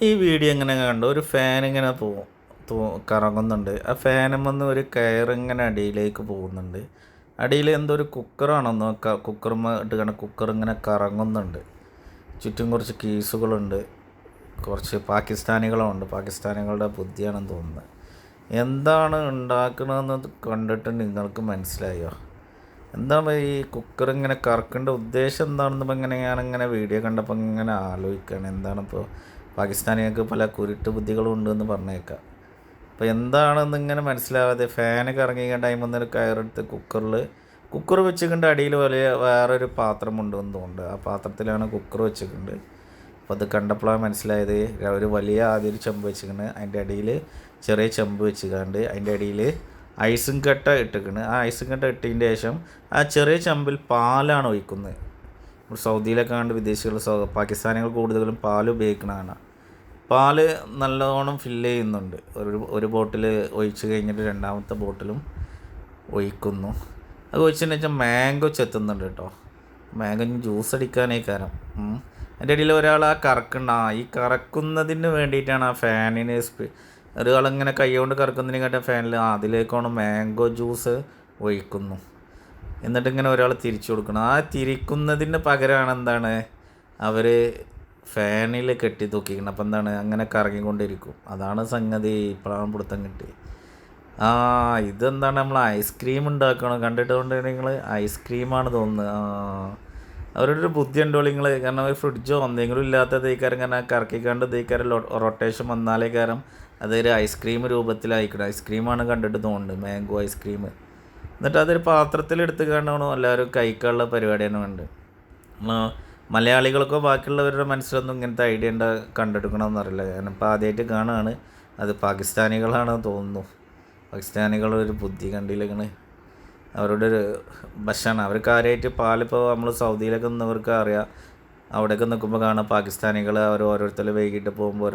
ഈ വീഡിയോ ഇങ്ങനെ കണ്ടു ഒരു ഫാൻ ഇങ്ങനെ കറങ്ങുന്നുണ്ട്. ആ ഫാനുമെന്ന് ഒരു കയറിങ്ങനെ അടിയിലേക്ക് പോകുന്നുണ്ട്. അടിയിൽ എന്തോ ഒരു കുക്കറാണെന്നോ കുക്കറുമ്മ ഇട്ട് കണ്ട കുക്കർ ഇങ്ങനെ കറങ്ങുന്നുണ്ട്. ചുറ്റും കുറച്ച് കീസുകളുണ്ട്, കുറച്ച് പാകിസ്ഥാനികളുണ്ട്. പാകിസ്ഥാനികളുടെ ബുദ്ധിയാണെന്ന് തോന്നുന്നത്. എന്താണ് ഉണ്ടാക്കണമെന്ന് കണ്ടിട്ട് നിങ്ങൾക്ക് മനസ്സിലായോ? എന്താണ് ഈ കുക്കർ ഇങ്ങനെ കറക്കേണ്ട ഉദ്ദേശം എന്താണെന്ന് ഇങ്ങനെ ഞാനിങ്ങനെ വീഡിയോ കണ്ടപ്പോൾ ഇങ്ങനെ ആലോചിക്കുകയാണ്. എന്താണിപ്പോൾ പാകിസ്ഥാനികൾക്ക് പല കുരുട്ട് ബുദ്ധികളും ഉണ്ടെന്ന് പറഞ്ഞേക്കാം. അപ്പോൾ എന്താണെന്ന് ഇങ്ങനെ മനസ്സിലാവാതെ ഫാന് കറങ്ങിയ ടൈമിൽ നിന്ന് കയറെടുത്ത് കുക്കർ വെച്ചിട്ടുണ്ട്. അടിയിൽ വലിയ വേറൊരു പാത്രം ഉണ്ടെന്ന് തോന്നുന്നുണ്ട്. ആ പാത്രത്തിലാണ് കുക്കർ വെച്ചിട്ടുണ്ട്. അപ്പോൾ അത് കണ്ടപ്പോഴാണ് മനസ്സിലായത് ഒരു വലിയ ആദ്യം ഒരു ചെമ്പ് വെച്ചിട്ടുണ്ട്. അതിൻ്റെ അടിയിൽ ചെറിയ ചെമ്പ് വെച്ചിട്ടുണ്ട്. അതിൻ്റെ അടിയിൽ ഐസും കട്ട ഇട്ടിട്ടുണ്ട്. ആ ഐസും കട്ട ഇട്ടതിൻ്റെ ശേഷം ആ ചെറിയ ചെമ്പിൽ പാലാണ് ഒഴിക്കുന്നത്. ഇപ്പോൾ സൗദിയിലൊക്കെ കണ്ട് വിദേശികൾ പാകിസ്ഥാനികൾ കൂടുതലും പാൽ ഉപയോഗിക്കുന്നതാണ്. പാല് നല്ലോണം ഫില്ല് ചെയ്യുന്നുണ്ട്. ഒരു ബോട്ടിൽ ഒഴിച്ച് കഴിഞ്ഞിട്ട് രണ്ടാമത്തെ ബോട്ടിലും ഒഴിക്കുന്നു. അത് ഒഴിച്ചതിന് വെച്ചാൽ മാംഗോ ചെത്തുന്നുണ്ട് കേട്ടോ. മാംഗോ ജ്യൂസ് അടിക്കാനേ കാരണം. അതിൻ്റെ ഇടയിൽ ഒരാൾ ഈ കറക്കുന്നതിന് വേണ്ടിയിട്ടാണ് ആ ഫാനിന് ഒരാളിങ്ങനെ കൈ കൊണ്ട് കറക്കുന്നതിനെക്കാട്ടും ഫാനിൽ അതിലേക്കാണ് മാംഗോ ജ്യൂസ് ഒഴിക്കുന്നു. എന്നിട്ടിങ്ങനെ ഒരാൾ തിരിച്ചു കൊടുക്കണം. ആ തിരിക്കുന്നതിന് പകരമാണ് എന്താണ് അവർ ഫാനിൽ കെട്ടി തൂക്കിക്കണം. അപ്പം എന്താണ് അങ്ങനെ കറങ്ങിക്കൊണ്ടിരിക്കും. അതാണ് സംഗതി. ഇപ്പോഴാണ് പിടുത്തം കിട്ടി. ഇതെന്താണ് നമ്മൾ ഐസ്ക്രീം ഉണ്ടാക്കണം കണ്ടിട്ടുണ്ട്. നിങ്ങൾ ഐസ്ക്രീമാണ് തോന്നുന്നത്. അവരുടെ ഒരു ബുദ്ധി ഉണ്ടോ നിങ്ങൾ? കാരണം ഒരു ഫ്രിഡ്ജോ എന്തെങ്കിലും ഇല്ലാത്ത തേക്കാരം കാരണം കറക്കിക്കാണ്ട് തേക്കാരം റൊട്ടേഷൻ വന്നാലേ കാരണം അതൊരു ഐസ്ക്രീം രൂപത്തിലായിക്കണം. ഐസ്ക്രീമാണ് കണ്ടിട്ട് തോന്നുന്നുണ്ട്, മാംഗോ ഐസ്ക്രീം. എന്നിട്ട് അതൊരു പാത്രത്തിലെടുത്ത് കാണണോ എല്ലാവരും കഴിക്കാനുള്ള പരിപാടിയാണ് ഉണ്ട്. മലയാളികൾക്കോ ബാക്കിയുള്ളവരുടെ മനസ്സിലൊന്നും ഇങ്ങനത്തെ ഐഡിയ കണ്ടെടുക്കണമെന്നറിയില്ല. ഞാനിപ്പോൾ ആദ്യമായിട്ട് കാണുകയാണ്. അത് പാകിസ്ഥാനികളാണെന്ന് തോന്നുന്നു. പാകിസ്ഥാനികളൊരു ബുദ്ധി കണ്ടില്ലെങ്കിണ്. അവരുടെ ഒരു ഭക്ഷണം അവർ കാര്യമായിട്ട് പാലിപ്പോൾ നമ്മൾ സൗദിയിലൊക്കെ നിന്നവർക്ക് അറിയാം. അവിടെയൊക്കെ നിൽക്കുമ്പോൾ കാണാം പാകിസ്ഥാനികൾ അവർ ഓരോരുത്തർ വൈകിട്ട് പോകുമ്പോൾ